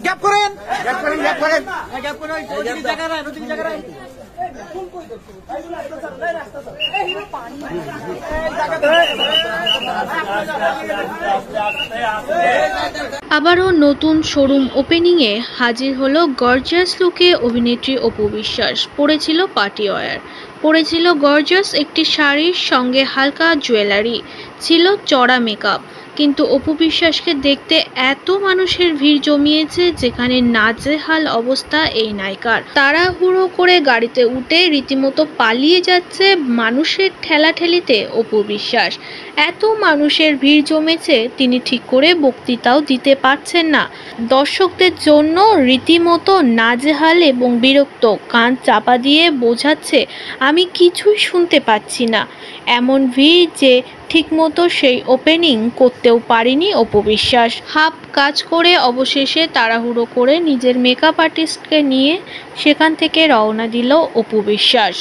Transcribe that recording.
Gap করেন আবারও নতুন শোরুম ওপেনিংয়ে হাজির হলো গর্জিয়াস লুকে অভিনেত্রী অপু বিশ্বাস। পরেছিল পার্টি ওয়্যার, পরেছিল গর্জিয়াস একটি শাড়ির সঙ্গে হালকা জুয়েলারি, ছিল চড়া মেকআপ। কিন্তু অপু বিশ্বাসকে দেখতে এত মানুষের ভিড় জমিয়েছে যেখানে নাজেহাল অবস্থা এই নায়িকার। তাড়াহুড়ো করে গাড়িতে উঠে রীতিমতো পালিয়ে যাচ্ছে মানুষের ঠেলাঠেলিতে অপু বিশ্বাস। এত মানুষের ভিড় জমেছে তিনি ঠিক করে বক্তৃতাও দিতে পারছেন না। দর্শকদের জন্য রীতিমতো নাজেহাল এবং বিরক্ত, কান চাপা দিয়ে বোঝাচ্ছে আমি কিছুই শুনতে পাচ্ছি না। এমন ভিড় যে ঠিকমতো সেই ওপেনিং করতেও পারেনি অপু বিশ্বাস। হাফ কাজ করে অবশেষে তাড়াহুড়ো করে নিজের মেকআপ আর্টিস্টকে নিয়ে সেখান থেকে রওনা দিল অপু বিশ্বাস।